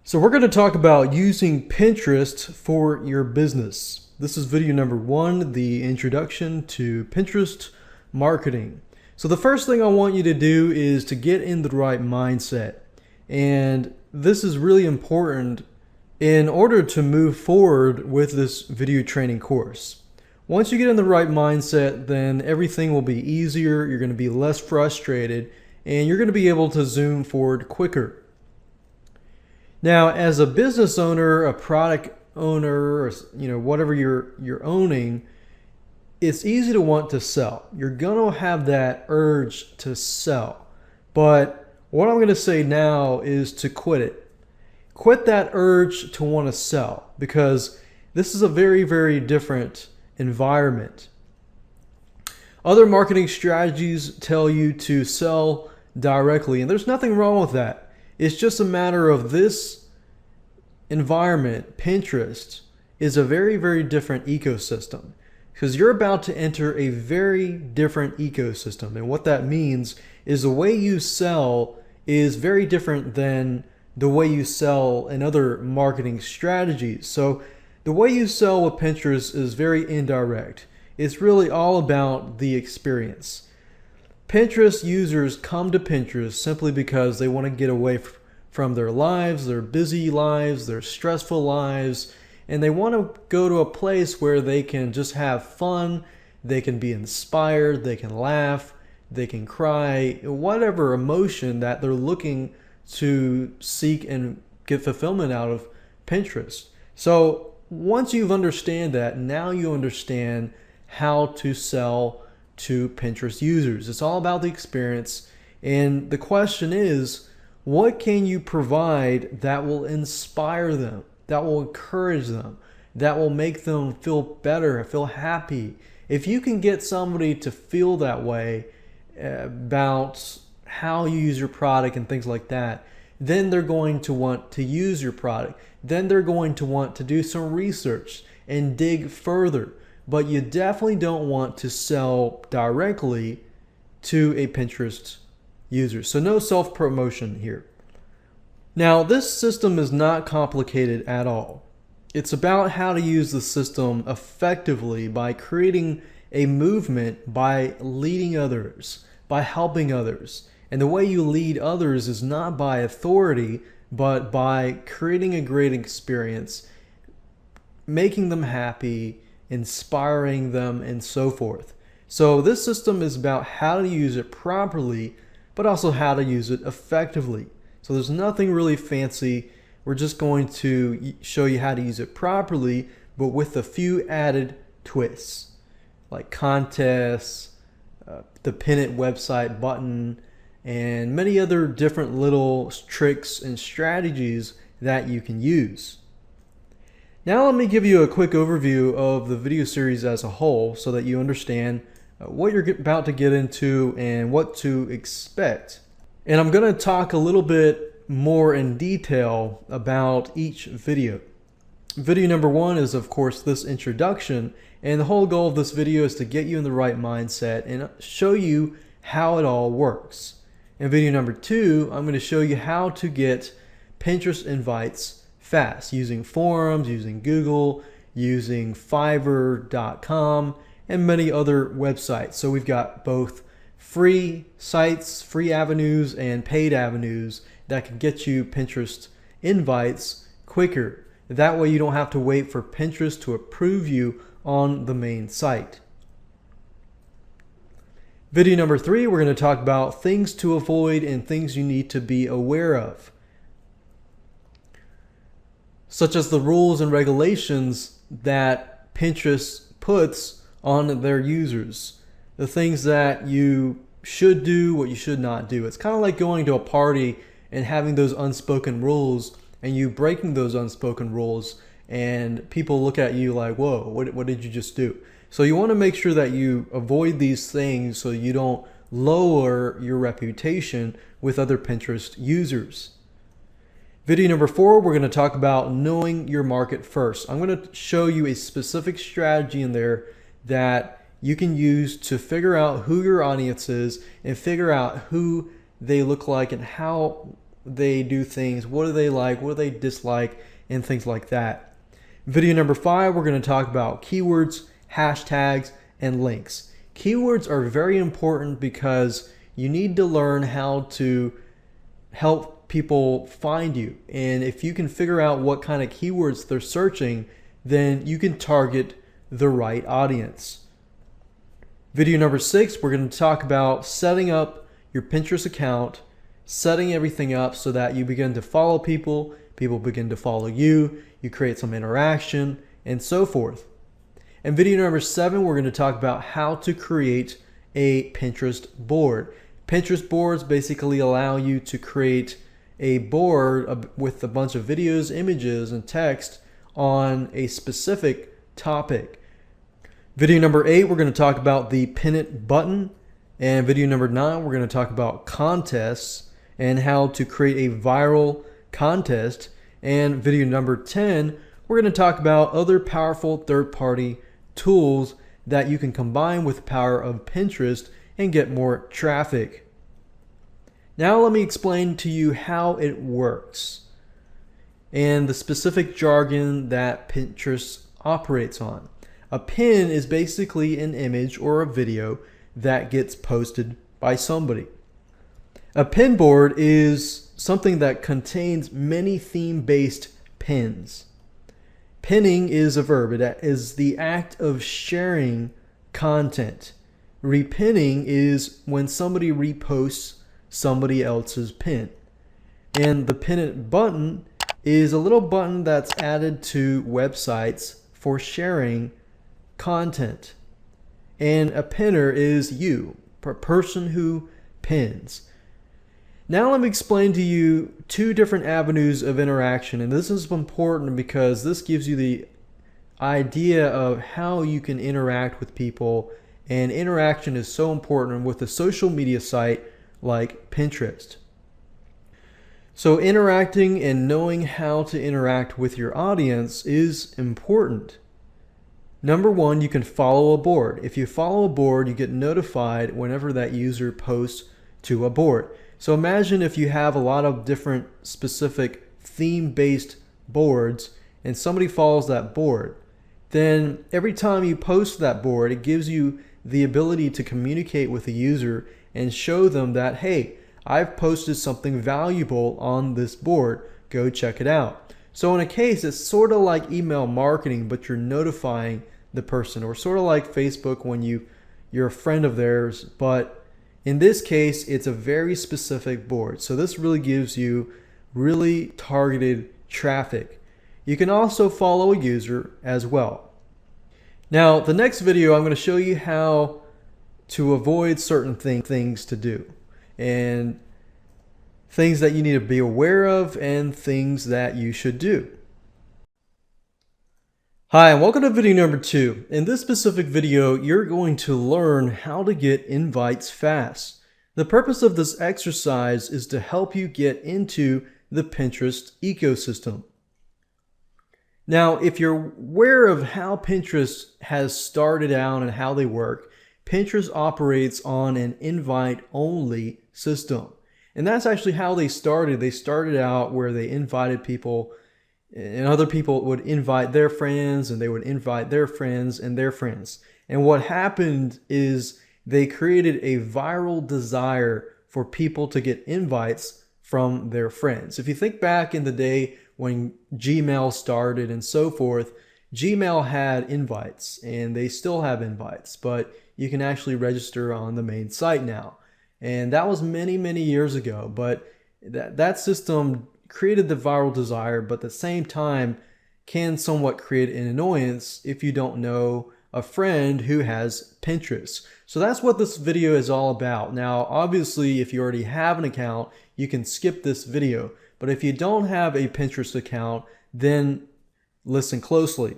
So we're going to talk about using Pinterest for your business. This is video number 1, the introduction to Pinterest marketing. So the first thing I want you to do is to get in the right mindset. And this is really important in order to move forward with this video training course. Once you get in the right mindset, then everything will be easier, you're going to be less frustrated, and you're going to be able to zoom forward quicker. Now, as a business owner, a product owner, or whatever you're owning, it's easy to want to sell. You're going to have that urge to sell. But what I'm going to say now is to quit it. Quit that urge to want to sell, because this is a very, very different environment. Other marketing strategies tell you to sell directly, and there's nothing wrong with that. It's just a matter of this environment. Pinterest is a very, very different ecosystem, because you're about to enter a very different ecosystem. And what that means is the way you sell is very different than the way you sell in other marketing strategies. So the way you sell with Pinterest is very indirect. It's really all about the experience. Pinterest users come to Pinterest simply because they want to get away from their lives, their busy lives, their stressful lives, and they want to go to a place where they can just have fun, they can be inspired, they can laugh, they can cry, whatever emotion that they're looking to seek and get fulfillment out of Pinterest. So once you understand that, now you understand how to sell to Pinterest users. It's all about the experience, and the question is, what can you provide that will inspire them, that will encourage them, that will make them feel better, feel happy? If you can get somebody to feel that way about how you use your product and things like that, then they're going to want to use your product. Then they're going to want to do some research and dig further. But you definitely don't want to sell directly to a Pinterest user. So no self-promotion here. Now, this system is not complicated at all. It's about how to use the system effectively by creating a movement, by leading others, by helping others. And the way you lead others is not by authority, but by creating a great experience, making them happy, inspiring them, and so forth. So this system is about how to use it properly, but also how to use it effectively. So there's nothing really fancy. We're just going to show you how to use it properly, but with a few added twists, like contests, the pin it website button, and many other different little tricks and strategies that you can use. Now let me give you a quick overview of the video series as a whole so that you understand what you're about to get into and what to expect. And I'm going to talk a little bit more in detail about each video. Video number 1 is, of course, this introduction, and the whole goal of this video is to get you in the right mindset and show you how it all works. In video number 2, I'm going to show you how to get Pinterest invites fast using forums, using Google, using Fiverr.com, and many other websites. So we've got both free sites, free avenues, and paid avenues that can get you Pinterest invites quicker. That way you don't have to wait for Pinterest to approve you on the main site. Video number 3, we're going to talk about things to avoid and things you need to be aware of, such as the rules and regulations that Pinterest puts on their users, the things that you should do, what you should not do. It's kind of like going to a party and having those unspoken rules, and you breaking those unspoken rules, and people look at you like, whoa, what did you just do? So you want to make sure that you avoid these things so you don't lower your reputation with other Pinterest users. Video number 4, we're going to talk about knowing your market first. I'm going to show you a specific strategy in there that you can use to figure out who your audience is and figure out who they look like and how they do things, what do they like, what do they dislike, and things like that. Video number 5, we're going to talk about keywords, hashtags, and links. Keywords are very important because you need to learn how to help people find you. And if you can figure out what kind of keywords they're searching, then you can target the right audience. Video number 6, we're going to talk about setting up your Pinterest account, setting everything up so that you begin to follow people, people begin to follow you, you create some interaction, and so forth. And video number 7, we're going to talk about how to create a Pinterest board. Pinterest boards basically allow you to create a board with a bunch of videos, images, and text on a specific topic. Video number 8, we're going to talk about the pin it button. And video number 9, we're going to talk about contests and how to create a viral contest. And video number 10, we're going to talk about other powerful third-party tools that you can combine with the power of Pinterest and get more traffic. Now let me explain to you how it works and the specific jargon that Pinterest operates on. A pin is basically an image or a video that gets posted by somebody. A pin board is something that contains many theme-based pins. Pinning is a verb. It is the act of sharing content. Repinning is when somebody reposts somebody else's pin. And the pin it button is a little button that's added to websites for sharing content. And a pinner is you, a person who pins. Now let me explain to you 2 different avenues of interaction, and this is important because this gives you the idea of how you can interact with people, and interaction is so important with a social media site like Pinterest. So interacting and knowing how to interact with your audience is important. Number 1, you can follow a board. If you follow a board, you get notified whenever that user posts to a board. So imagine if you have a lot of different specific theme-based boards and somebody follows that board, then every time you post that board, it gives you the ability to communicate with the user and show them that, hey, I've posted something valuable on this board. Go check it out. So in a case, it's sort of like email marketing, but you're notifying the person, or sort of like Facebook when you're a friend of theirs, but in this case, it's a very specific board. So this really gives you really targeted traffic. You can also follow a user as well. Now, the next video, I'm going to show you how to avoid certain things to do, and things that you need to be aware of, and things that you should do. Hi, and welcome to video number 2. In this specific video, you're going to learn how to get invites fast. The purpose of this exercise is to help you get into the Pinterest ecosystem. Now, if you're aware of how Pinterest has started out and how they work, Pinterest operates on an invite-only system. And that's actually how they started. They started out where they invited people, and other people would invite their friends, and they would invite their friends and their friends. And what happened is they created a viral desire for people to get invites from their friends. If you think back in the day when Gmail started and so forth, Gmail had invites, and they still have invites, but you can actually register on the main site now. And that was many, many years ago, but that system created the viral desire, but at the same time can somewhat create an annoyance if you don't know a friend who has Pinterest. So that's what this video is all about. Now, obviously, if you already have an account, you can skip this video. But if you don't have a Pinterest account, then listen closely.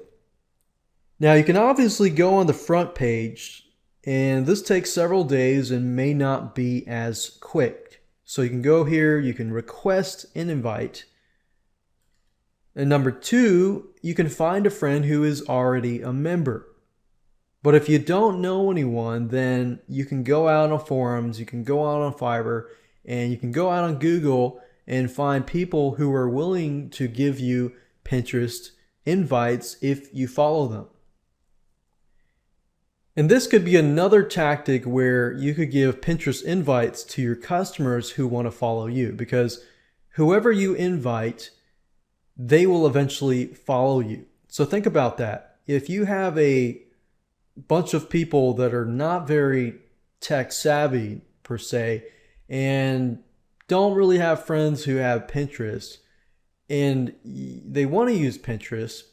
Now, you can obviously go on the front page, and this takes several days and may not be as quick. So you can go here, you can request an invite. And number 2, you can find a friend who is already a member. But if you don't know anyone, then you can go out on forums, you can go out on Fiverr, and you can go out on Google and find people who are willing to give you Pinterest invites if you follow them. And this could be another tactic where you could give Pinterest invites to your customers who want to follow you, because whoever you invite, they will eventually follow you. So think about that. If you have a bunch of people that are not very tech savvy per se, and don't really have friends who have Pinterest, and they want to use Pinterest,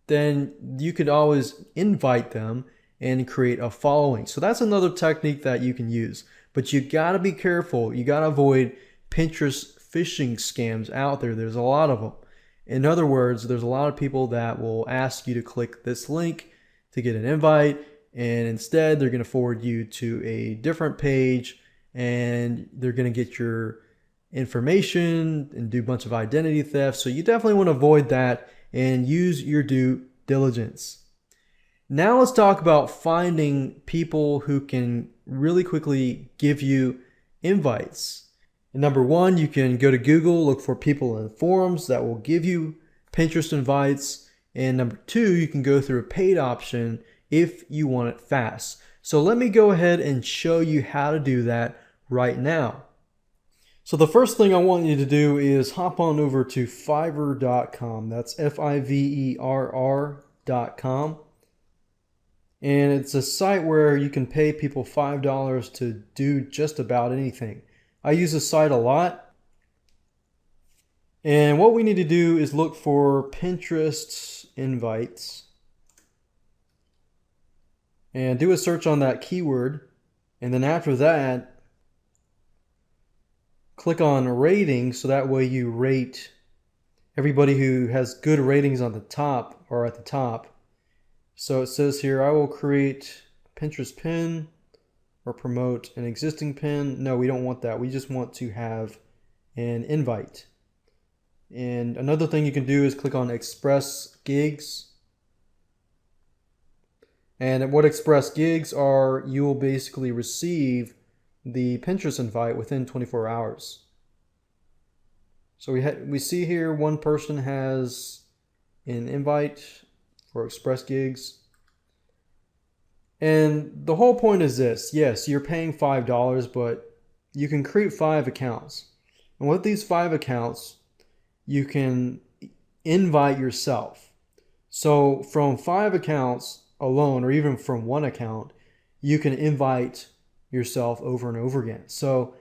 then you could always invite them and create a following. So that's another technique that you can use. But you gotta be careful. You gotta avoid Pinterest phishing scams out there. There's a lot of them. In other words, there's a lot of people that will ask you to click this link to get an invite, and instead they're gonna forward you to a different page, and they're gonna get your information and do a bunch of identity theft. So you definitely want to avoid that and use your due diligence. Now let's talk about finding people who can really quickly give you invites. And number one, you can go to Google, look for people in forums that will give you Pinterest invites. And number two, you can go through a paid option if you want it fast. So let me go ahead and show you how to do that right now. So the first thing I want you to do is hop on over to Fiverr.com. That's Fiverr.com. And it's a site where you can pay people $5 to do just about anything. I use this site a lot. And what we need to do is look for Pinterest invites and do a search on that keyword. And then after that, click on rating, so that way you rate everybody who has good ratings on the top or at the top. So it says here, I will create Pinterest pin or promote an existing pin. No, we don't want that. We just want to have an invite. And another thing you can do is click on Express Gigs. And what Express Gigs are, you will basically receive the Pinterest invite within 24 hours. So we see here one person has an invite for Express Gigs. And the whole point is this. Yes, you're paying $5, but you can create 5 accounts. And with these 5 accounts, you can invite yourself. So from 5 accounts alone, or even from 1 account, you can invite yourself over and over again. So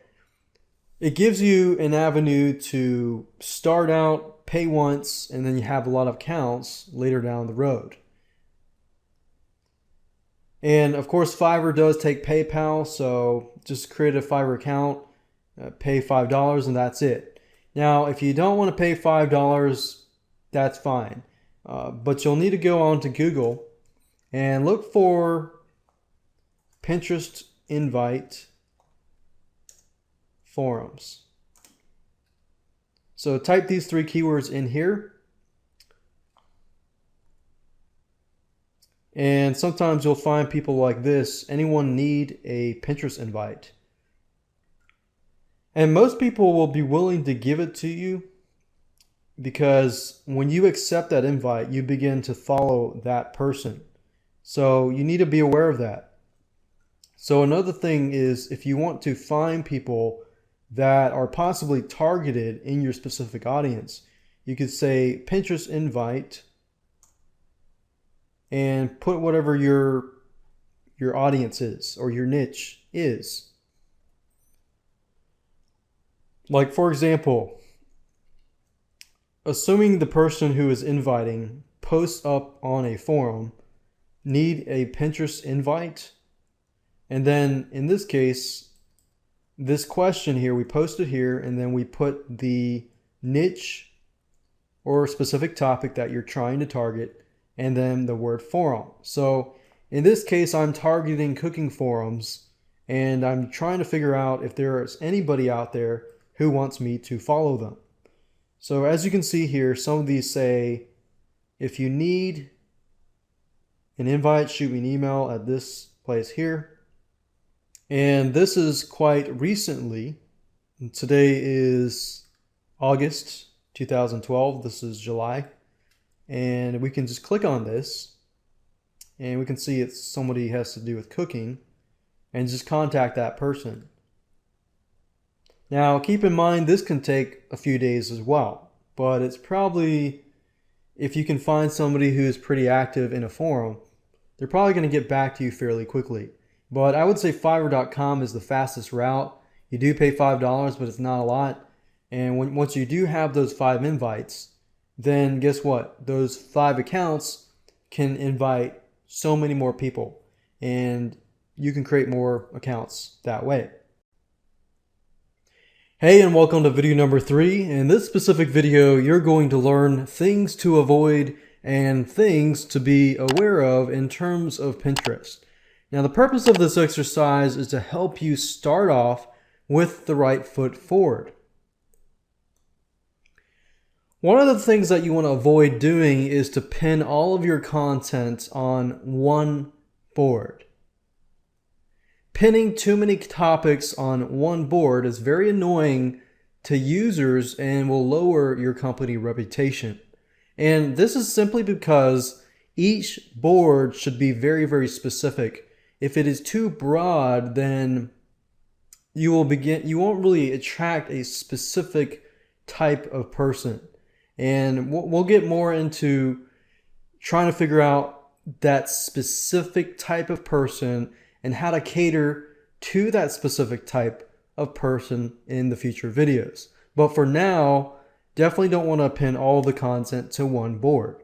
it gives you an avenue to start out, pay once, and then you have a lot of accounts later down the road. And of course, Fiverr does take PayPal, so just create a Fiverr account, pay $5, and that's it. Now, if you don't want to pay $5, that's fine. But you'll need to go on to Google and look for Pinterest invite forums. So type these 3 keywords in here. And sometimes you'll find people like this. Anyone need a Pinterest invite? And most people will be willing to give it to you, because when you accept that invite, you begin to follow that person. So you need to be aware of that. So another thing is, if you want to find people that are possibly targeted in your specific audience, you could say Pinterest invite and put whatever your audience is or your niche is. Like, for example, assuming the person who is inviting posts up on a forum, need a Pinterest invite, and then in this case, this question here, we post it here, and then we put the niche or specific topic that you're trying to target, and then the word forum. So in this case, I'm targeting cooking forums, and I'm trying to figure out if there is anybody out there who wants me to follow them. So as you can see here, some of these say, if you need an invite, shoot me an email at this place here. And this is quite recently. Today is August 2012. This is July. And we can just click on this and we can see it's somebody has to do with cooking and just contact that person. Now keep in mind this can take a few days as well, but it's probably, if you can find somebody who's pretty active in a forum, they're probably going to get back to you fairly quickly. But I would say Fiverr.com is the fastest route. You do pay $5, but it's not a lot. And once you do have those 5 invites, then guess what? Those 5 accounts can invite so many more people, and you can create more accounts that way. Hey, and welcome to video number 3. In this specific video, you're going to learn things to avoid and things to be aware of in terms of Pinterest. Now, the purpose of this exercise is to help you start off with the right foot forward. One of the things that you want to avoid doing is to pin all of your content on one board. Pinning too many topics on one board is very annoying to users and will lower your company reputation. And this is simply because each board should be very, very specific. If it is too broad, then you won't really attract a specific type of person. And we'll get more into trying to figure out that specific type of person and how to cater to that specific type of person in the future videos. But for now, definitely don't want to pin all the content to one board.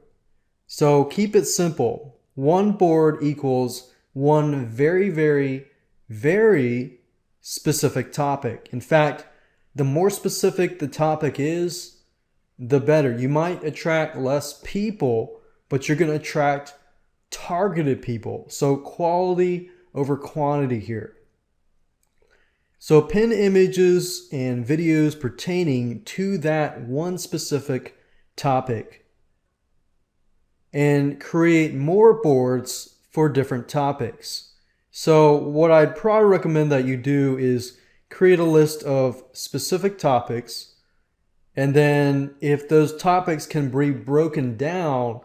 So keep it simple. One board equals one very, very, very specific topic. In fact, the more specific the topic is, the better. You might attract less people, but you're going to attract targeted people. So quality over quantity here. So pin images and videos pertaining to that one specific topic and create more boards for different topics. So what I'd probably recommend that you do is create a list of specific topics, and then if those topics can be broken down,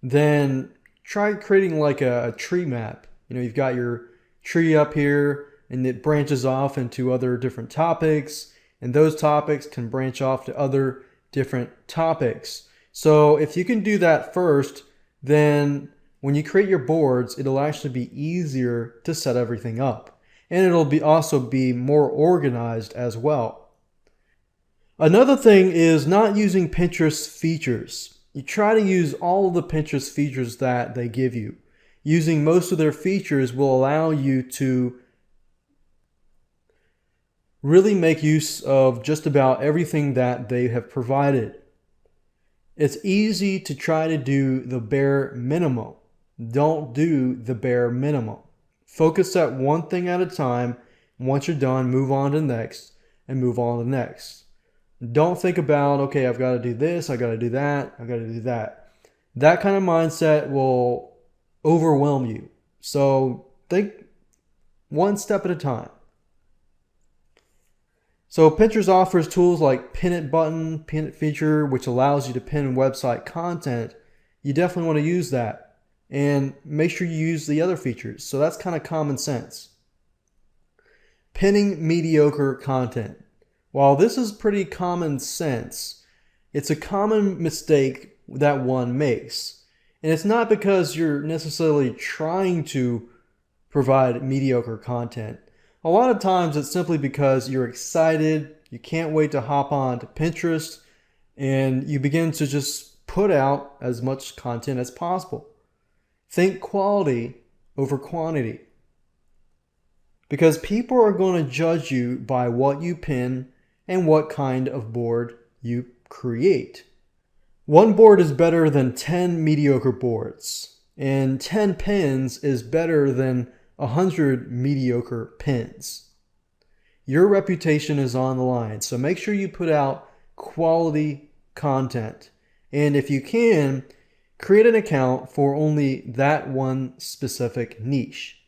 then try creating like a tree map. You know, you've got your tree up here and it branches off into other different topics, and those topics can branch off to other different topics. So if you can do that first, then when you create your boards, it'll actually be easier to set everything up, and it'll also be more organized as well. Another thing is not using Pinterest features. You try to use all of the Pinterest features that they give you. Using most of their features will allow you to really make use of just about everything that they have provided. It's easy to try to do the bare minimum. Don't do the bare minimum. Focus at one thing at a time. Once you're done, move on to the next and move on to the next. Don't think about, okay, I've got to do this, I've got to do that, I've got to do that. That kind of mindset will overwhelm you. So think one step at a time. So Pinterest offers tools like Pin It button, Pin It feature, which allows you to pin website content. You definitely want to use that, and make sure you use the other features. So that's kind of common sense. Pinning mediocre content. While this is pretty common sense, it's a common mistake that one makes. And it's not because you're necessarily trying to provide mediocre content. A lot of times it's simply because you're excited, you can't wait to hop on to Pinterest, and you begin to just put out as much content as possible. Think quality over quantity. Because people are going to judge you by what you pin and what kind of board you create. One board is better than 10 mediocre boards, and 10 pins is better than 100 mediocre pins. Your reputation is on the line, so make sure you put out quality content. And if you can, create an account for only that one specific niche.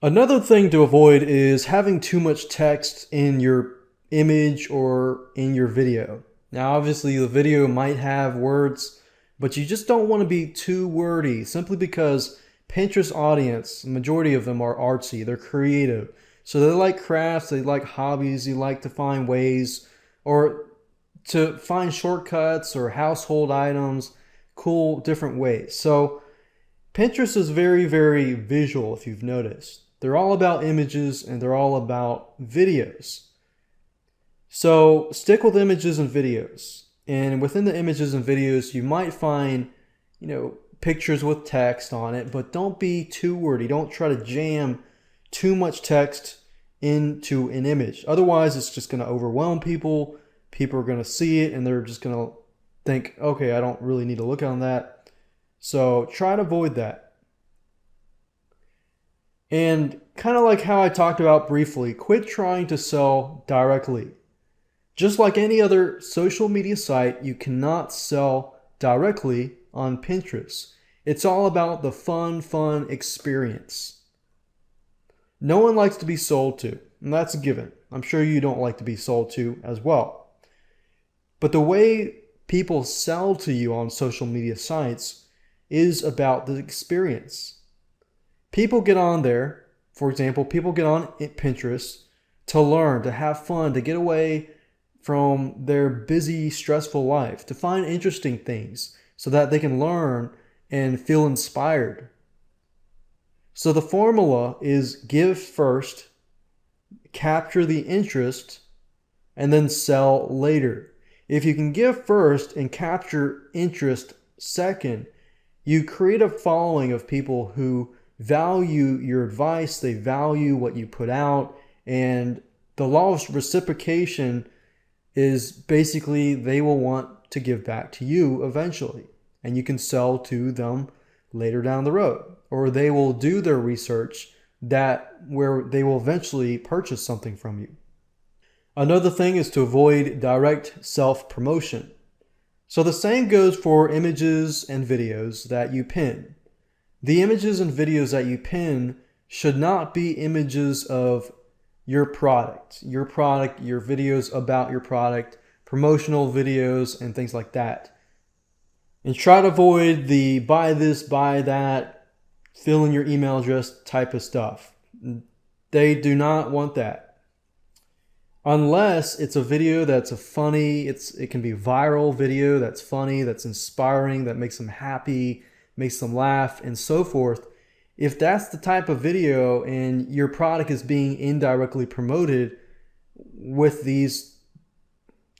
Another thing to avoid is having too much text in your image or in your video. Now, obviously, the video might have words, but you just don't want to be too wordy simply because Pinterest audience, the majority of them are artsy, they're creative. So they like crafts, they like hobbies, they like to find ways or to find shortcuts or household items, cool different ways. So Pinterest is very, very visual if you've noticed. They're all about images and they're all about videos. So stick with images and videos. And within the images and videos, you might find, pictures with text on it, but don't be too wordy. Don't try to jam too much text into an image. Otherwise, it's just going to overwhelm people. People are going to see it and they're just going to think, okay, I don't really need to look on that. So try to avoid that. And kind of like how I talked about briefly, quit trying to sell directly. Just like any other social media site, you cannot sell directly on Pinterest. It's all about the fun experience. No one likes to be sold to, and that's a given. I'm sure you don't like to be sold to as well. But the way people sell to you on social media sites is about the experience. People get on there, for example, people get on Pinterest to learn, to have fun, to get away from their busy, stressful life, to find interesting things so that they can learn and feel inspired. So the formula is give first, capture the interest, and then sell later. If you can give first and capture interest second, you create a following of people who value your advice, they value what you put out, and the law of reciprocation is basically they will want to give back to you eventually, and you can sell to them later down the road, or they will do their research where they will eventually purchase something from you. Another thing is to avoid direct self-promotion. So the same goes for images and videos that you pin. The images and videos that you pin should not be images of your product, your videos about your product, promotional videos, and things like that. And try to avoid the buy this, buy that, fill in your email address type of stuff. They do not want that. Unless it's a video that's it can be viral video that's funny, that's inspiring, that makes them happy, makes them laugh, and so forth. If that's the type of video and your product is being indirectly promoted with these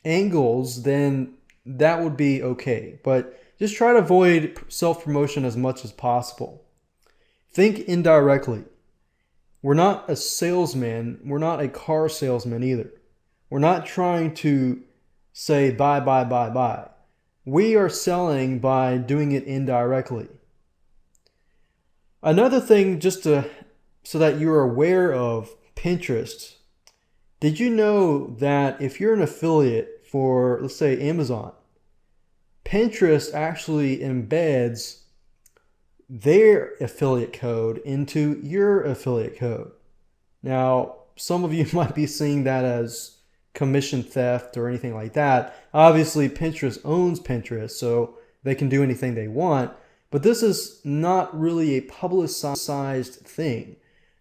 angles, then that would be okay. But just try to avoid self-promotion as much as possible. Think indirectly. We're not a salesman. We're not a car salesman either. We're not trying to say buy, buy, buy, buy. We are selling by doing it indirectly. Another thing, so that you're aware of Pinterest, did you know that if you're an affiliate for, let's say, Amazon, Pinterest actually embeds their affiliate code into your affiliate code? Now, some of you might be seeing that as commission theft or anything like that. Obviously, Pinterest owns Pinterest, so they can do anything they want. But this is not really a publicized thing.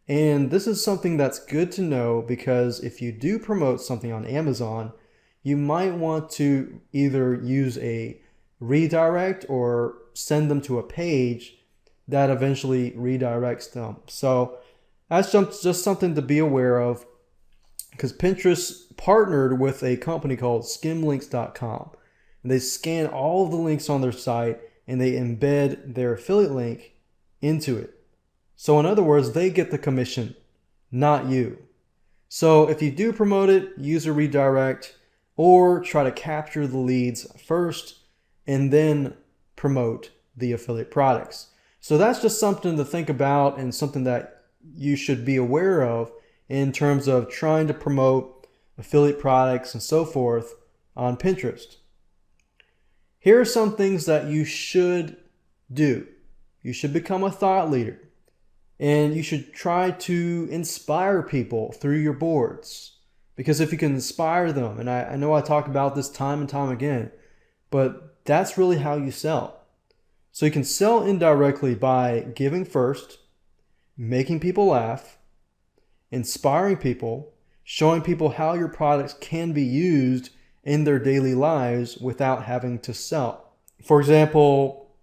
And this is something that's good to know, because if you do promote something on Amazon, you might want to either use a redirect or send them to a page that eventually redirects them. So that's just something to be aware of, because Pinterest partnered with a company called skimlinks.com. And they scan all of the links on their site and they embed their affiliate link into it. So in other words, they get the commission, not you. So if you do promote it, use a redirect or try to capture the leads first and then promote the affiliate products. So that's just something to think about and something that you should be aware of in terms of trying to promote affiliate products and so forth on Pinterest. Here are some things that you should do. You should become a thought leader, and you should try to inspire people through your boards. Because if you can inspire them, and I know I talk about this time and time again, but that's really how you sell. So you can sell indirectly by giving first, making people laugh, inspiring people, showing people how your products can be used in their daily lives without having to sell. For example,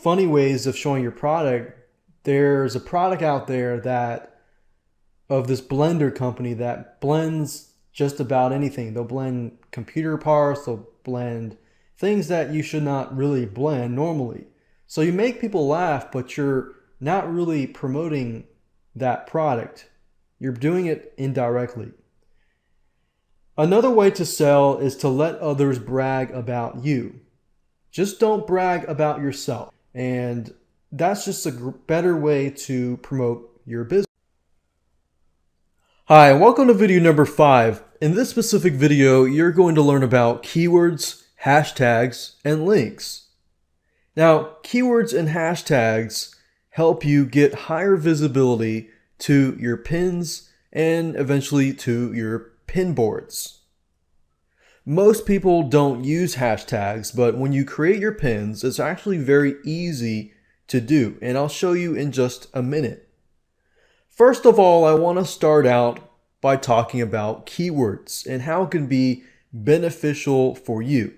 funny ways of showing your product. There's a product out there that of this blender company that blends just about anything. They'll blend computer parts, they'll blend things that you should not really blend normally. So you make people laugh, but you're not really promoting that product. You're doing it indirectly. Another way to sell is to let others brag about you. Just don't brag about yourself. And that's just a better way to promote your business. Hi, and welcome to video number 5. In this specific video, you're going to learn about keywords, hashtags, and links. Now, keywords and hashtags help you get higher visibility to your pins and eventually to your pin boards. Most people don't use hashtags, but when you create your pins, it's actually very easy to do, and I'll show you in just a minute. First of all, I want to start out by talking about keywords and how it can be beneficial for you.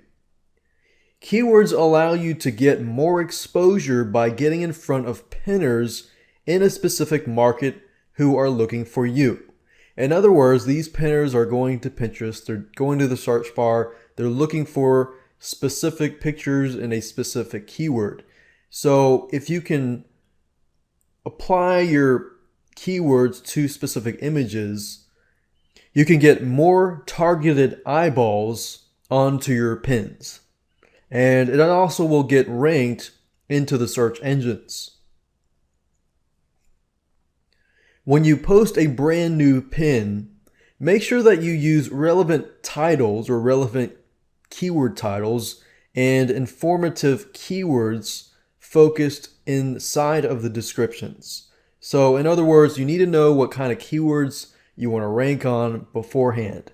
Keywords allow you to get more exposure by getting in front of pinners in a specific market who are looking for you. In other words, these pinners are going to Pinterest, they're going to the search bar, they're looking for specific pictures in a specific keyword. So if you can apply your keywords to specific images, you can get more targeted eyeballs onto your pins. And it also will get ranked into the search engines. When you post a brand new pin, make sure that you use relevant titles or relevant keyword titles and informative keywords focused inside of the descriptions. So in other words, you need to know what kind of keywords you want to rank on beforehand.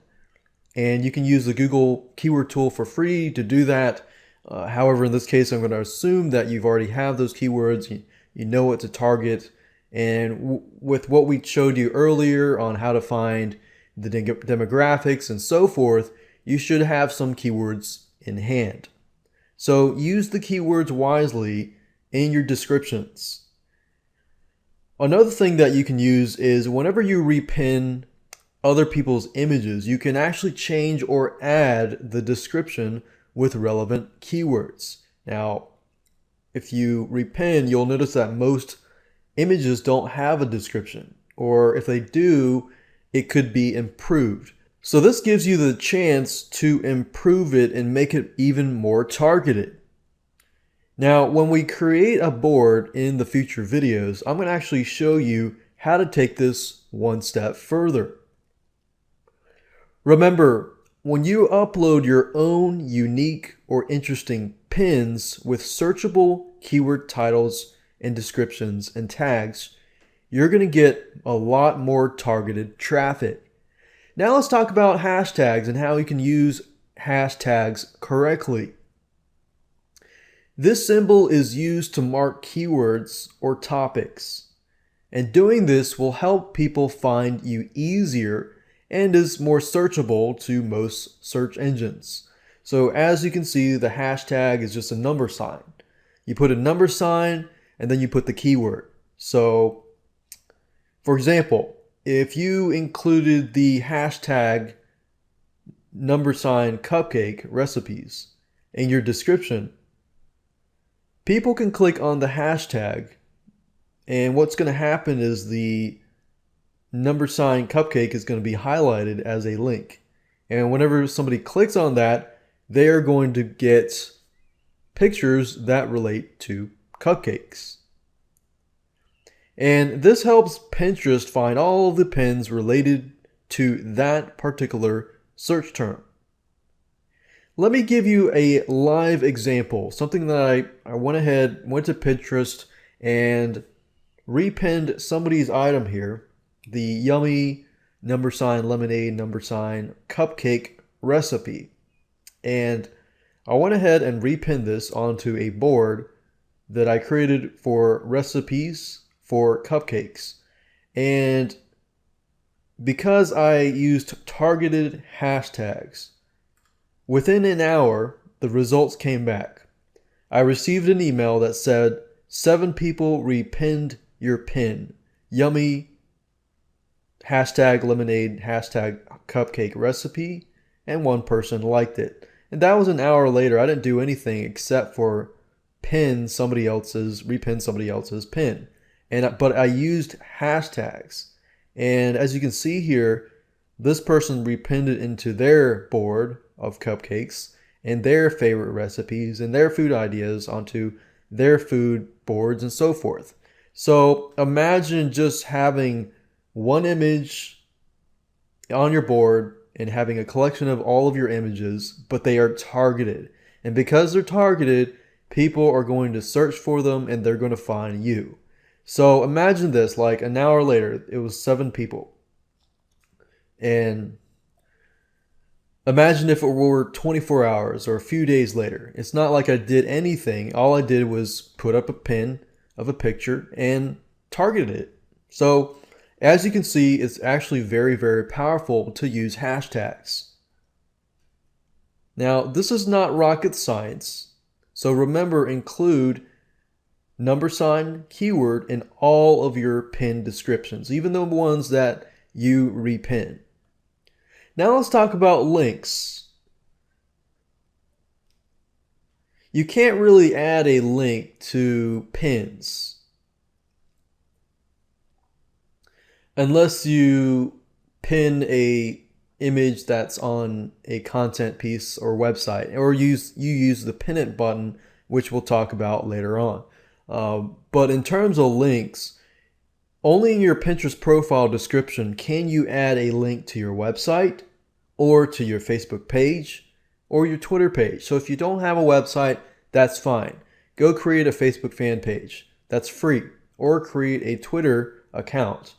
And you can use the Google keyword tool for free to do that. However, in this case, I'm going to assume that you've already have those keywords, you know what to target. And with what we showed you earlier on how to find the demographics and so forth, you should have some keywords in hand. So use the keywords wisely in your descriptions. Another thing that you can use is whenever you repin other people's images, you can actually change or add the description with relevant keywords. Now, if you repin, you'll notice that most images don't have a description, or if they do, it could be improved. So this gives you the chance to improve it and make it even more targeted. Now, when we create a board in the future videos, I'm going to actually show you how to take this one step further. Remember, when you upload your own unique or interesting pins with searchable keyword titles and descriptions and tags, you're going to get a lot more targeted traffic. Now let's talk about hashtags and how you can use hashtags correctly. This symbol is used to mark keywords or topics, and doing this will help people find you easier and is more searchable to most search engines. So as you can see, the hashtag is just a number sign. You put a number sign and then you put the keyword. So for example, if you included the hashtag number sign cupcake recipes in your description, people can click on the hashtag, and what's going to happen is the number sign cupcake is going to be highlighted as a link. And whenever somebody clicks on that, they are going to get pictures that relate to cupcakes. And this helps Pinterest find all of the pins related to that particular search term. Let me give you a live example, something that I went to Pinterest and repinned somebody's item here, the yummy #lemonade #cupcake recipe. And I went ahead and repinned this onto a board that I created for recipes for cupcakes. And because I used targeted hashtags, within an hour, the results came back. I received an email that said, 7 people repinned your pin. Yummy, #lemonade #cupcake recipe, and 1 person liked it. And that was an hour later. I didn't do anything except for repin somebody else's pin. But I used hashtags. And as you can see here, this person repinned it into their board of cupcakes and their favorite recipes and their food ideas onto their food boards and so forth. So imagine just having one image on your board and having a collection of all of your images, but they are targeted. And because they're targeted, people are going to search for them and they're going to find you. So imagine this, like an hour later, it was 7 people. And imagine if it were 24 hours or a few days later. It's not like I did anything. All I did was put up a pin of a picture and targeted it. So as you can see, it's actually very, very powerful to use hashtags. Now, this is not rocket science. So remember, include keyword in all of your pin descriptions, even the ones that you repin. Now let's talk about links. You can't really add a link to pins unless you pin a image that's on a content piece or website, or you use the pin it button, which we'll talk about later on. But in terms of links, only in your Pinterest profile description can you add a link to your website or to your Facebook page or your Twitter page. So if you don't have a website, that's fine. Go create a Facebook fan page. That's free. Or create a Twitter account.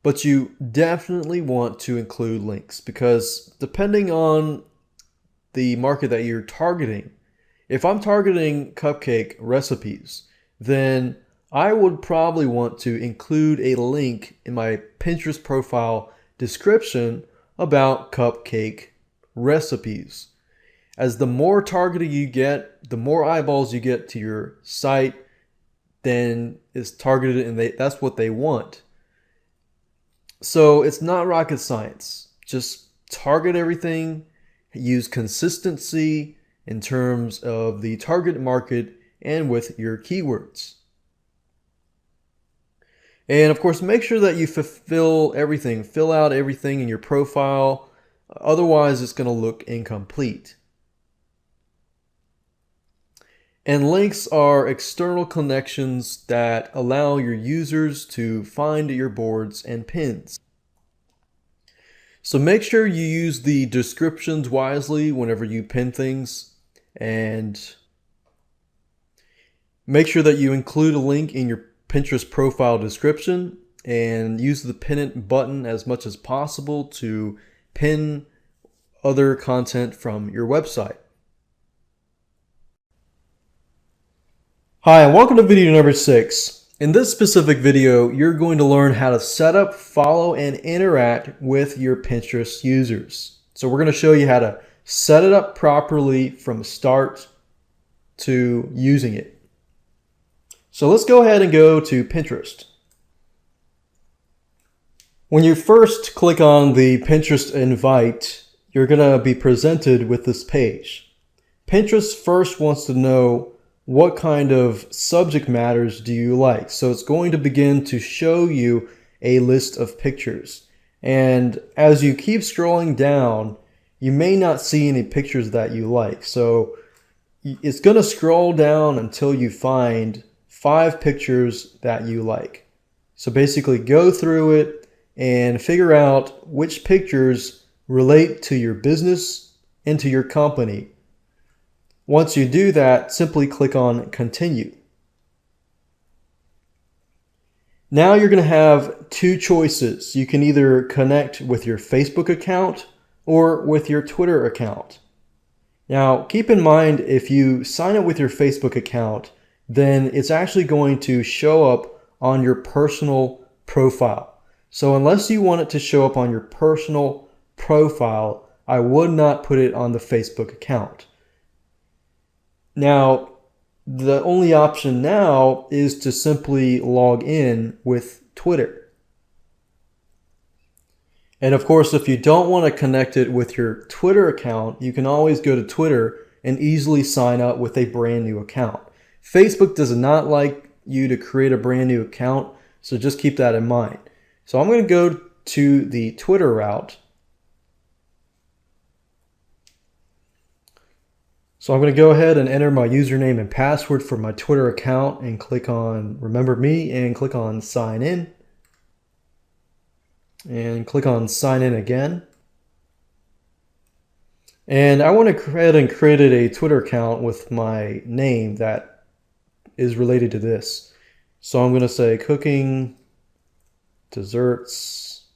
But you definitely want to include links because depending on the market that you're targeting, if I'm targeting cupcake recipes, then I would probably want to include a link in my Pinterest profile description about cupcake recipes. As the more targeted you get, the more eyeballs you get to your site, then it's targeted and that's what they want. So it's not rocket science. Just target everything, use consistency in terms of the target market and with your keywords. And of course, make sure that you fill out everything in your profile. Otherwise, it's going to look incomplete. And links are external connections that allow your users to find your boards and pins. So make sure you use the descriptions wisely whenever you pin things, and make sure that you include a link in your Pinterest profile description and use the pin it button as much as possible to pin other content from your website. Hi, and welcome to video number 6. In this specific video, you're going to learn how to set up, follow, and interact with your Pinterest users. So we're going to show you how to set it up properly from start to using it. So let's go ahead and go to Pinterest. When you first click on the Pinterest invite, you're going to be presented with this page. Pinterest first wants to know what kind of subject matters do you like. So it's going to begin to show you a list of pictures. And as you keep scrolling down, you may not see any pictures that you like. So it's going to scroll down until you find 5 pictures that you like. So basically go through it and figure out which pictures relate to your business and to your company. Once you do that, simply click on Continue. Now you're going to have two choices. You can either connect with your Facebook account or with your Twitter account. Now, keep in mind, if you sign up with your Facebook account, then it's actually going to show up on your personal profile. So unless you want it to show up on your personal profile, I would not put it on the Facebook account. Now, the only option now is to simply log in with Twitter. And of course, if you don't want to connect it with your Twitter account, you can always go to Twitter and easily sign up with a brand new account. Facebook does not like you to create a brand new account, so just keep that in mind. So I'm going to go to the Twitter route. So I'm going to go ahead and enter my username and password for my Twitter account and click on Remember Me and click on Sign In. And click on Sign In again. And I want to go ahead and create a Twitter account with my name that is related to this. So I'm going to say cooking, desserts,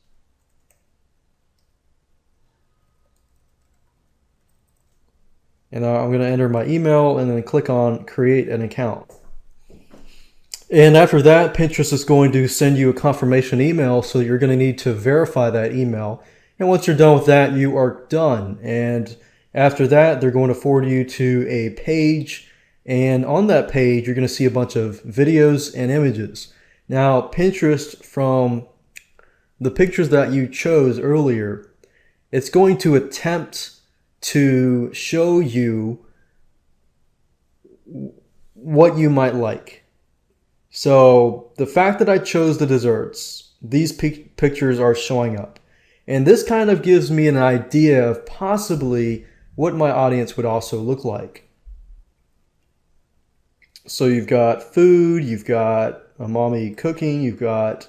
and I'm going to enter my email and then click on create an account. And after that, Pinterest is going to send you a confirmation email, so you're going to need to verify that email. And once you're done with that, you are done. And after that, they're going to forward you to a page. And on that page, you're going to see a bunch of videos and images. Now, Pinterest, from the pictures that you chose earlier, it's going to attempt to show you what you might like. So the fact that I chose the desserts, these pictures are showing up. And this kind of gives me an idea of possibly what my audience would also look like. So you've got food, you've got a mommy cooking, you've got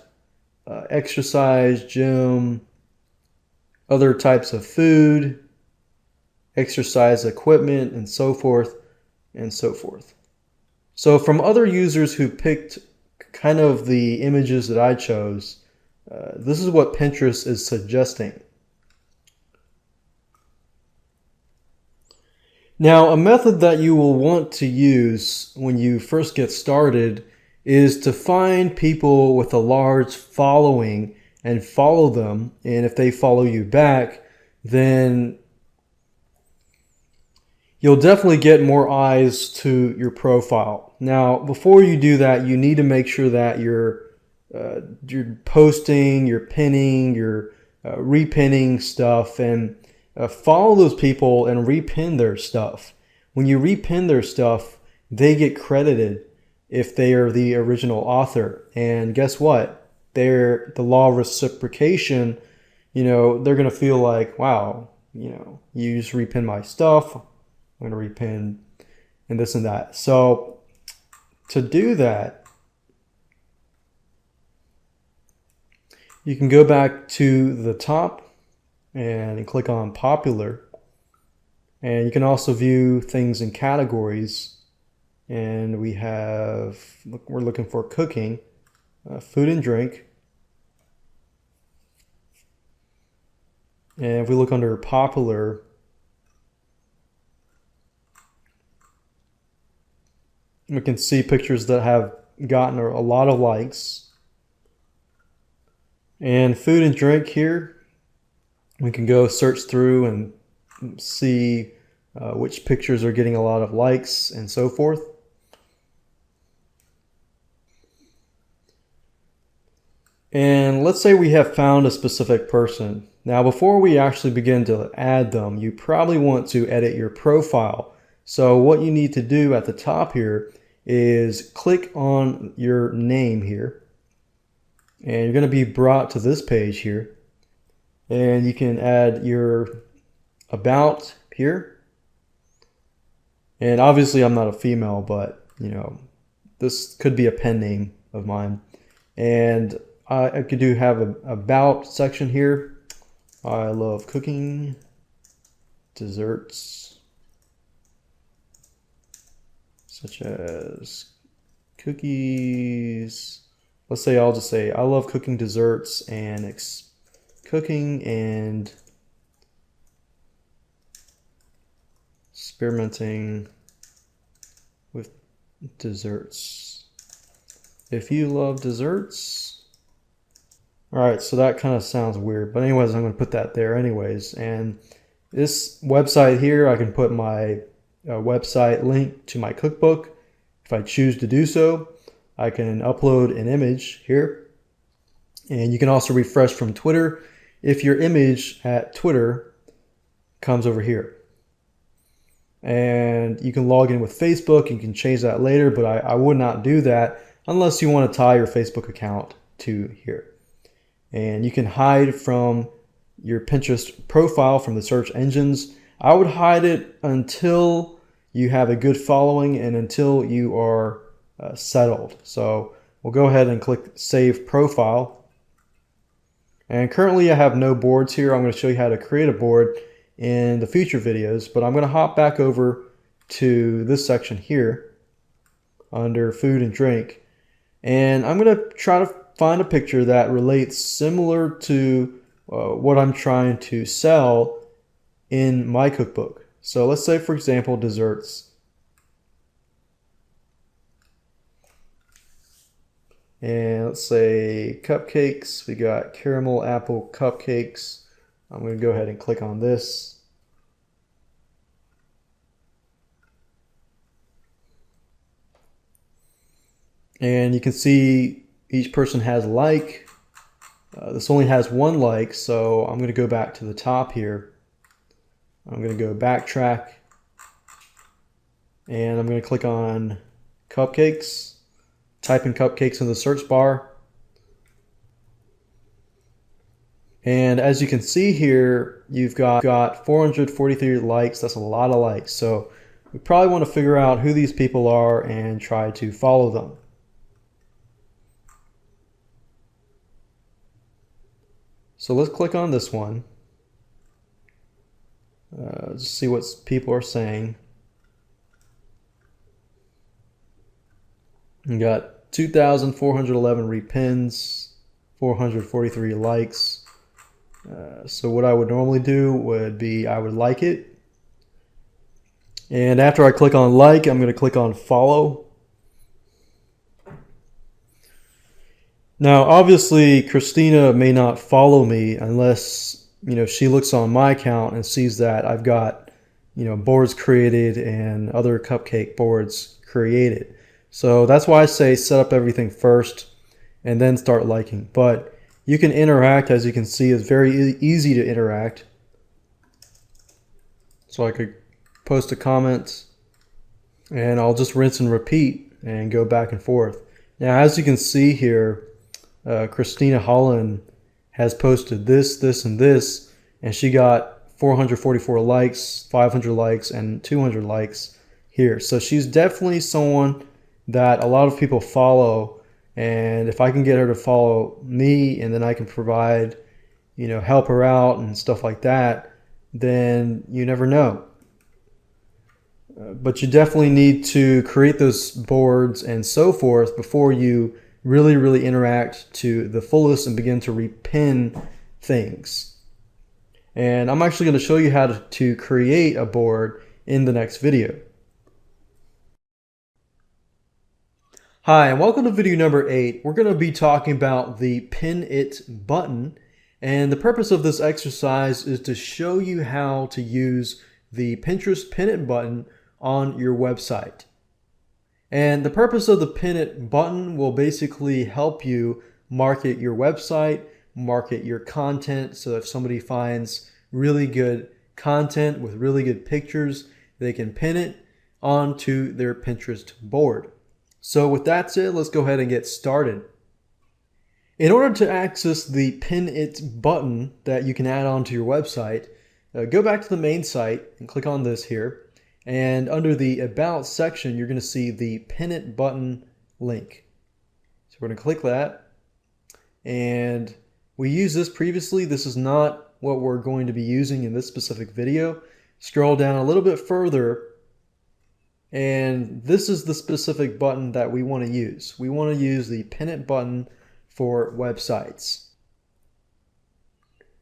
exercise, gym, other types of food, exercise equipment, and so forth and so forth. So from other users who picked kind of the images that I chose, this is what Pinterest is suggesting. Now, a method that you will want to use when you first get started is to find people with a large following and follow them. And if they follow you back, then you'll definitely get more eyes to your profile. Now, before you do that, you need to make sure that you're posting, you're pinning, you're repinning stuff, and follow those people and repin their stuff. When you repin their stuff, they get credited if they are the original author. And guess what? They're the law of reciprocation. You know, they're going to feel like, wow, you know, you just repin my stuff. I'm going to repin and this and that. So to do that, you can go back to the top and click on popular. And you can also view things in categories. And we have, we're looking for cooking, food and drink. And if we look under popular, we can see pictures that have gotten a lot of likes. And food and drink here, we can go search through and see which pictures are getting a lot of likes and so forth. And let's say we have found a specific person. Now, before we actually begin to add them, you probably want to edit your profile. So what you need to do at the top here is click on your name here. And you're going to be brought to this page here. And you can add your about here. And obviously I'm not a female, but you know, this could be a pen name of mine. And I could have an about section here. I love cooking, desserts, such as cookies, let's say I'll just say I love cooking desserts and cooking and experimenting with desserts. If you love desserts. All right, so that kind of sounds weird, but anyways, I'm going to put that there anyways. And this website here, I can put my website link to my cookbook. If I choose to do so, I can upload an image here. And you can also refresh from Twitter if your image at Twitter comes over here. And you can log in with Facebook. You can change that later, but I would not do that unless you want to tie your Facebook account to here. And you can hide from your Pinterest profile from the search engines. I would hide it until you have a good following and until you are settled. So we'll go ahead and click Save Profile. And currently I have no boards here. I'm going to show you how to create a board in the future videos, but I'm going to hop back over to this section here under food and drink. And I'm going to try to find a picture that relates similar to what I'm trying to sell in my cookbook. So let's say, for example, desserts. And let's say cupcakes. We got caramel apple cupcakes. I'm going to go ahead and click on this. And you can see each person has a like. This only has one like, so I'm going to go back to the top here. I'm going to go backtrack. And I'm going to click on cupcakes. Type in cupcakes in the search bar. And as you can see here, you've got 443 likes. That's a lot of likes. So we probably want to figure out who these people are and try to follow them. So let's click on this one. Just see what people are saying. We got 2,411 repins, 443 likes. So what I would normally do would be I would like it. And after I click on like, I'm going to click on follow. Now, obviously, Christina may not follow me unless, she looks on my account and sees that I've got, boards created and other cupcake boards created. So that's why I say set up everything first and then start liking. But you can interact, as you can see, it's very easy to interact. So I could post a comment and I'll just rinse and repeat and go back and forth. Now, as you can see here, Christina Holland has posted this, and this, and she got 444 likes, 500 likes, and 200 likes here. So she's definitely someone that a lot of people follow, and if I can get her to follow me and then I can provide, help her out and stuff like that, then you never know. But you definitely need to create those boards and so forth before you really interact to the fullest and begin to repin things. And I'm actually going to show you how to create a board in the next video. Hi, and welcome to video number 8. We're going to be talking about the Pin It button. And the purpose of this exercise is to show you how to use the Pinterest Pin It button on your website. And the purpose of the Pin It button will basically help you market your website, market your content. So if somebody finds really good content with really good pictures, they can pin it onto their Pinterest board. So with that said, let's go ahead and get started. In order to access the Pin It button that you can add onto your website, go back to the main site and click on this here. And under the About section, you're going to see the Pin It button link. So we're going to click that. And we used this previously. This is not what we're going to be using in this specific video. Scroll down a little bit further. And this is the specific button that we want to use. We want to use the Pin It button for websites.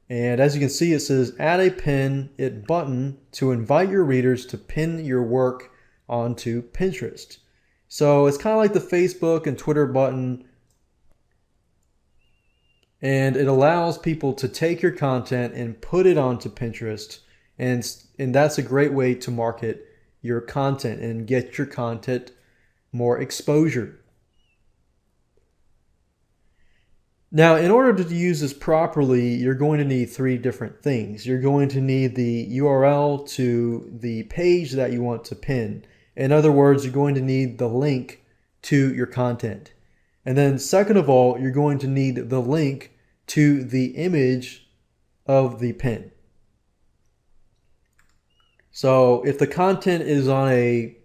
And as you can see, it says add a pin it button to invite your readers to pin your work onto Pinterest. So it's kind of like the Facebook and Twitter button, and it allows people to take your content and put it onto Pinterest, and that's a great way to market your content and get your content more exposure. Now, in order to use this properly, you're going to need three different things. You're going to need the URL to the page that you want to pin. In other words, you're going to need the link to your content. And then second of all, you're going to need the link to the image of the pin. So if the content is on a,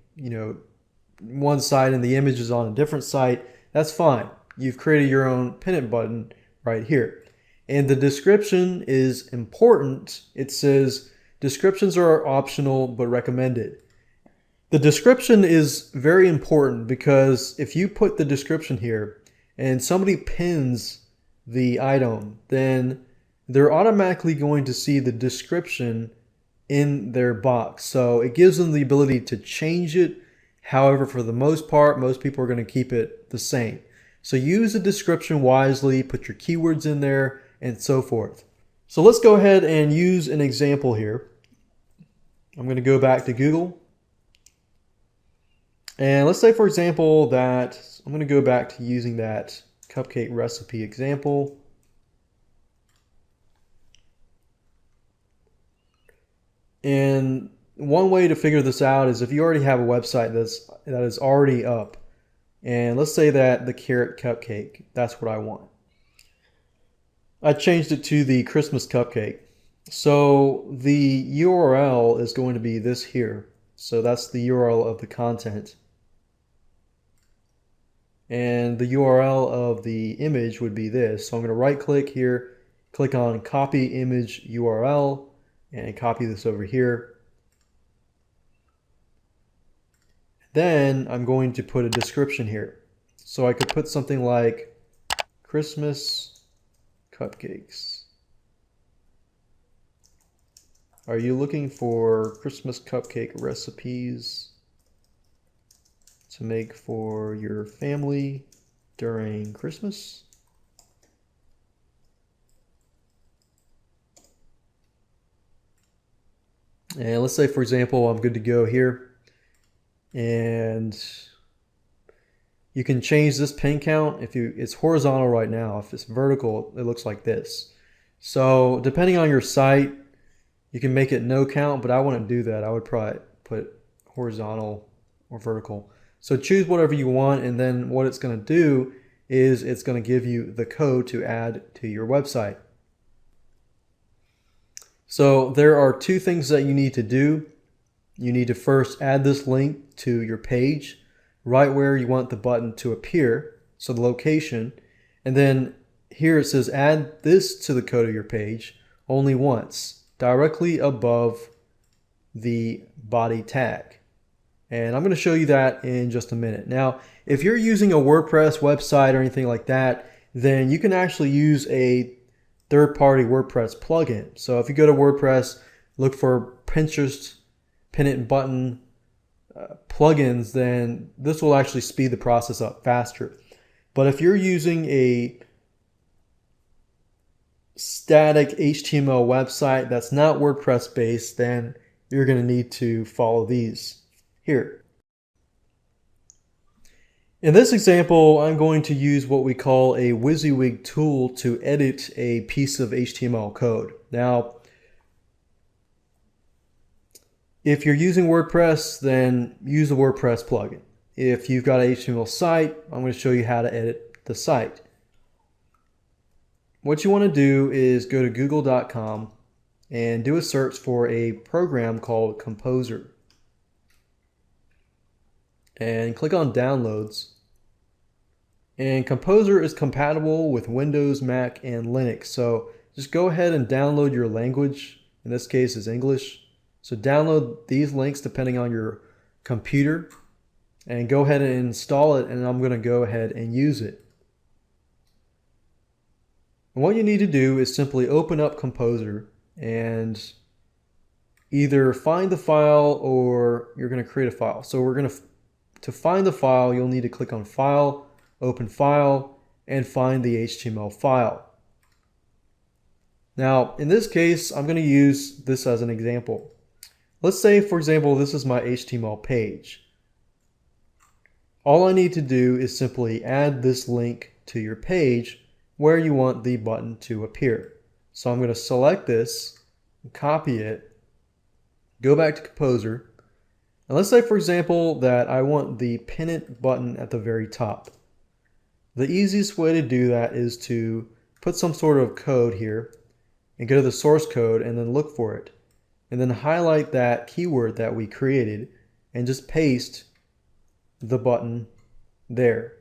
one site and the image is on a different site, that's fine. You've created your own pin it button right here. And the description is important. It says descriptions are optional but recommended. The description is very important because if you put the description here and somebody pins the item, then they're automatically going to see the description in their box. So it gives them the ability to change it. However, for the most part, most people are going to keep it the same. So use the description wisely, put your keywords in there, and so forth. So let's go ahead and use an example here. I'm going to go back to Google. And let's say, for example, that I'm going to go back to using that cupcake recipe example. And one way to figure this out is if you already have a website that is already up. And let's say that the carrot cupcake, that's what I want. I changed it to the Christmas cupcake. So the URL is going to be this here. So that's the URL of the content. And the URL of the image would be this. So I'm going to right click here, click on copy image URL, and copy this over here. Then I'm going to put a description here. So I could put something like Christmas cupcakes. Are you looking for Christmas cupcake recipes to make for your family during Christmas? And let's say, for example, I'm good to go here. And you can change this pin count. It's horizontal right now. If it's vertical, it looks like this. So depending on your site, you can make it no count, but I wouldn't do that. I would probably put horizontal or vertical. So choose whatever you want, and then what it's going to do is it's going to give you the code to add to your website. So there are two things that you need to do. You need to first add this link to your page right where you want the button to appear, so the location, and then here it says add this to the code of your page only once, directly above the body tag. And I'm going to show you that in just a minute. Now, if you're using a WordPress website or anything like that, then you can actually use a third-party WordPress plugin. So if you go to WordPress, look for Pinterest pin it button plugins, then this will actually speed the process up faster. But if you're using a static HTML website that's not WordPress based, then you're going to need to follow these here. In this example, I'm going to use what we call a WYSIWYG tool to edit a piece of HTML code. Now, if you're using WordPress, then use the WordPress plugin. If you've got an HTML site, I'm going to show you how to edit the site. What you want to do is go to google.com and do a search for a program called Composer. And click on Downloads. And Composer is compatible with Windows, Mac, and Linux. So just go ahead and download your language. In this case, is English. So download these links depending on your computer and go ahead and install it, and I'm going to go ahead and use it. And what you need to do is simply open up Composer and either find the file or you're going to create a file. So we're going to find the file, you'll need to click on File, Open File, and find the HTML file. Now, in this case, I'm going to use this as an example. Let's say, for example, this is my HTML page. All I need to do is simply add this link to your page where you want the button to appear. So I'm going to select this, copy it, go back to Composer, and let's say, for example, that I want the pin it button at the very top. The easiest way to do that is to put some sort of code here and go to the source code and then look for it. And then highlight that keyword that we created and just paste the button there.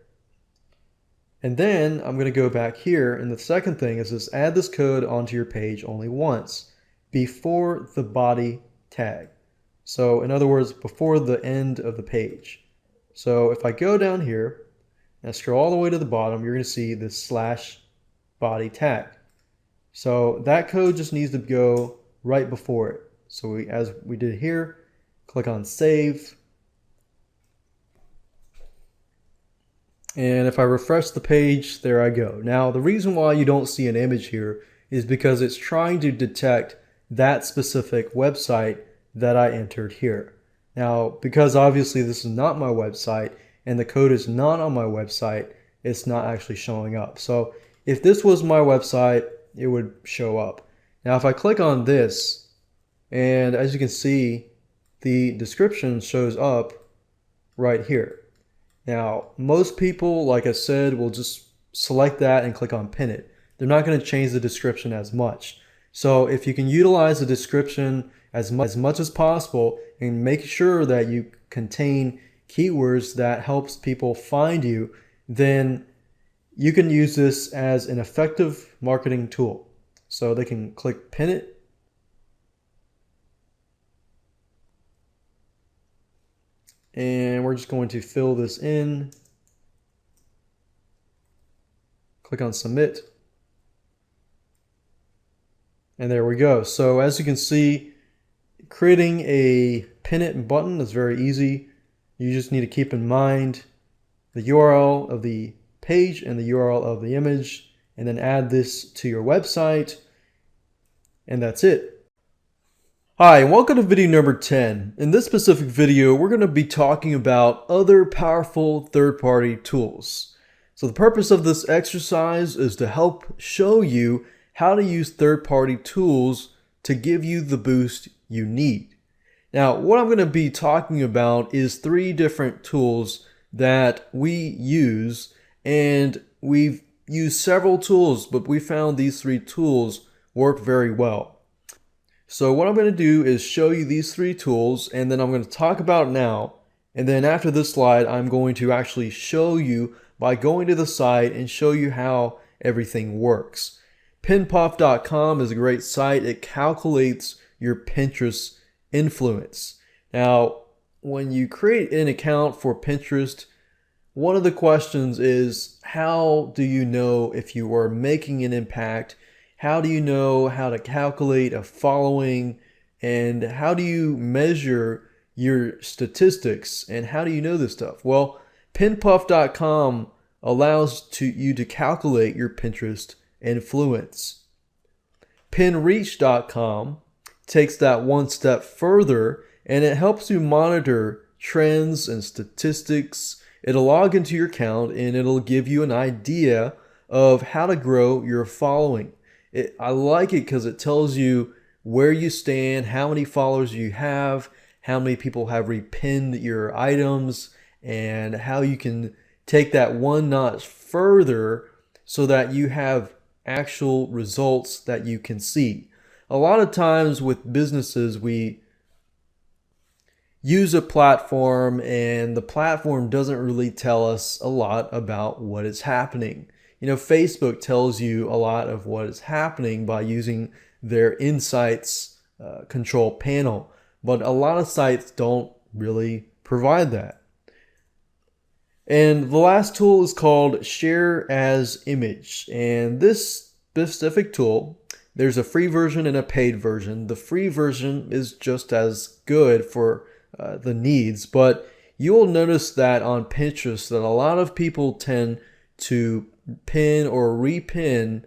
And then I'm going to go back here, and the second thing is just add this code onto your page only once before the body tag. So in other words, before the end of the page. So if I go down here and scroll all the way to the bottom, you're going to see this /body tag. So that code just needs to go right before it. So as we did here, click on Save. And if I refresh the page, there I go. Now, the reason why you don't see an image here is because it's trying to detect that specific website that I entered here. Now, because obviously this is not my website and the code is not on my website, it's not actually showing up. So if this was my website, it would show up. Now, if I click on this, and as you can see, the description shows up right here. Now, most people, like I said, will just select that and click on Pin It. They're not going to change the description as much. So if you can utilize the description as much as possible and make sure that you contain keywords that helps people find you, then you can use this as an effective marketing tool. So they can click Pin It. And we're just going to fill this in. Click on Submit. And there we go. So as you can see, creating a Pin It button is very easy. You just need to keep in mind the URL of the page and the URL of the image, and then add this to your website, and that's it. Hi, and welcome to video number 10. In this specific video, we're going to be talking about other powerful third-party tools. So the purpose of this exercise is to help show you how to use third-party tools to give you the boost you need. Now, what I'm going to be talking about is 3 different tools that we use, and we've used several tools, but we found these 3 tools work very well. So what I'm going to do is show you these 3 tools, and then I'm going to talk about it now. And then after this slide, I'm going to actually show you by going to the site and show you how everything works. Pinpuff.com is a great site. It calculates your Pinterest influence. Now, when you create an account for Pinterest, one of the questions is, how do you know if you are making an impact? How do you know how to calculate a following, and how do you measure your statistics, and how do you know this stuff? Well, pinpuff.com allows you to calculate your Pinterest influence. Pinreach.com takes that one step further, and it helps you monitor trends and statistics. It'll log into your account and it'll give you an idea of how to grow your following. I like it because it tells you where you stand, how many followers you have, how many people have repinned your items, and how you can take that one notch further so that you have actual results that you can see. A lot of times with businesses, we use a platform and the platform doesn't really tell us a lot about what is happening. You know, Facebook tells you a lot of what is happening by using their insights control panel, but a lot of sites don't really provide that. And the last tool is called Share as Image, and this specific tool. There's a free version and a paid version. The free version is just as good for the needs, but you will notice that on Pinterest that a lot of people tend to pin or repin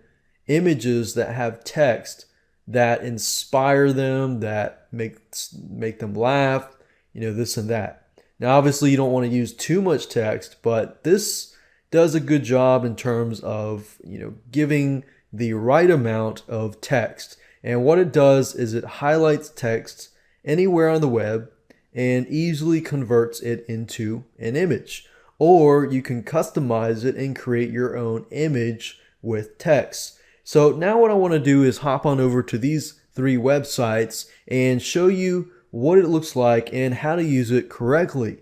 images that have text that inspire them, that make them laugh, this and that. Now, obviously, you don't want to use too much text, but this does a good job in terms of, giving the right amount of text. And what it does is it highlights text anywhere on the web and easily converts it into an image. Or you can customize it and create your own image with text. So now what I want to do is hop on over to these 3 websites and show you what it looks like and how to use it correctly.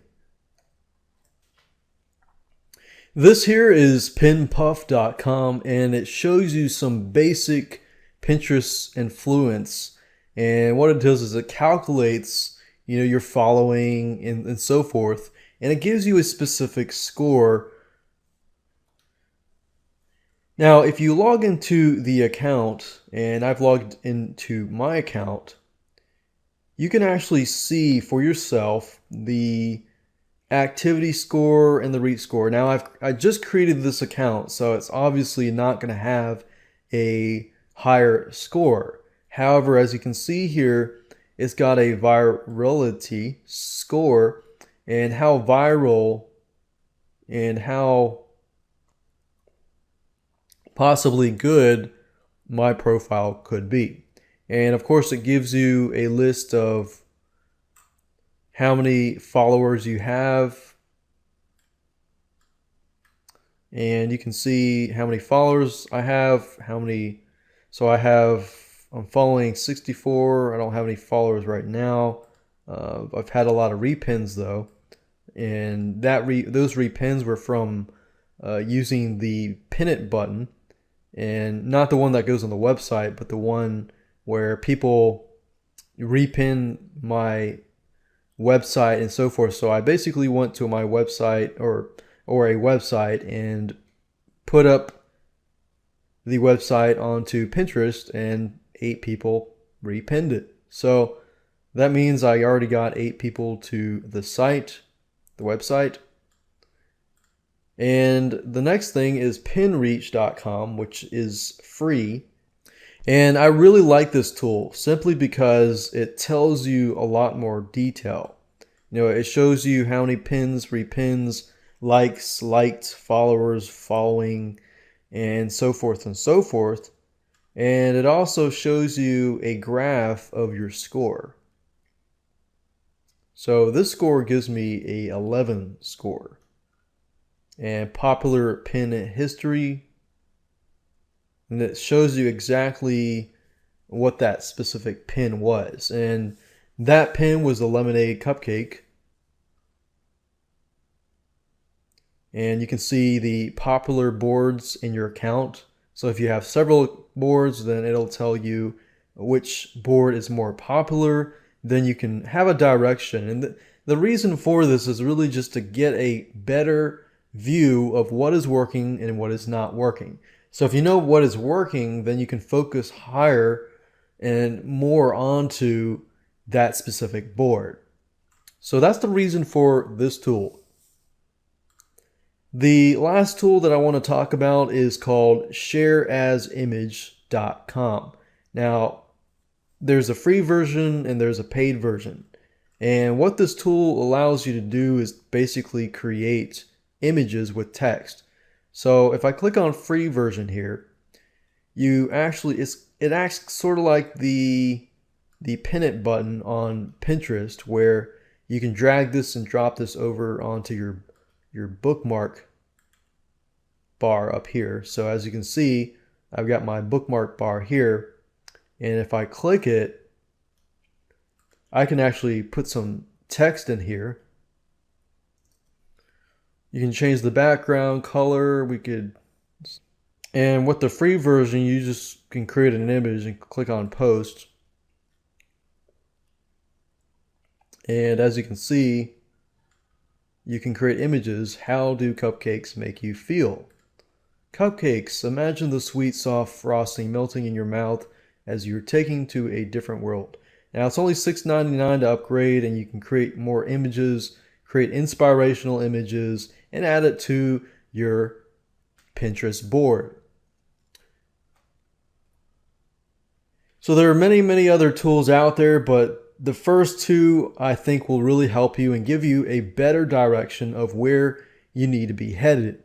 This here is pinpuff.com, and it shows you some basic Pinterest influence. And what it does is it calculates, your following and so forth, and it gives you a specific score. Now, if you log into the account, and I've logged into my account, you can actually see for yourself the activity score and the reach score. Now, I just created this account, so it's obviously not going to have a higher score. However, as you can see here, it's got a virality score and how viral and how possibly good my profile could be. And of course, it gives you a list of how many followers you have, and you can see how many followers I have, I'm following 64. I don't have any followers right now. I've had a lot of repins though, and those repins were from using the pin it button, and not the one that goes on the website, but the one where people repin my website and so forth. So I basically went to my website or a website and put up the website onto Pinterest, and 8 people repinned it. So that means I already got 8 people to the website. And the next thing is pinreach.com, which is free. And I really like this tool simply because it tells you a lot more detail. It shows you how many pins, repins, likes, liked, followers, following, and so forth and so forth. And it also shows you a graph of your score. So this score gives me a 11 score. And popular pin history, and it shows you exactly what that specific pin was. And that pin was a lemonade cupcake. And you can see the popular boards in your account. So if you have several boards, then it'll tell you which board is more popular. Then you can have a direction. And the reason for this is really just to get a better view of what is working and what is not working. So if you know what is working, then you can focus higher and more onto that specific board. So that's the reason for this tool. The last tool that I want to talk about is called shareasimage.com. Now, there's a free version and there's a paid version. And what this tool allows you to do is basically create images with text. So if I click on free version here, it acts sort of like the pin it button on Pinterest, where you can drag this and drop this over onto your bookmark bar up here. So as you can see, I've got my bookmark bar here, and if I click it, I can actually put some text in here. You can change the background color. And with the free version, you just can create an image and click on post. And as you can see, you can create images. How do cupcakes make you feel? Cupcakes. Imagine the sweet, soft frosting melting in your mouth as you're taking to a different world. Now it's only $6.99 to upgrade, and you can create more images, create inspirational images, and add it to your Pinterest board. So there are many, many other tools out there, but the first two I think will really help you and give you a better direction of where you need to be headed.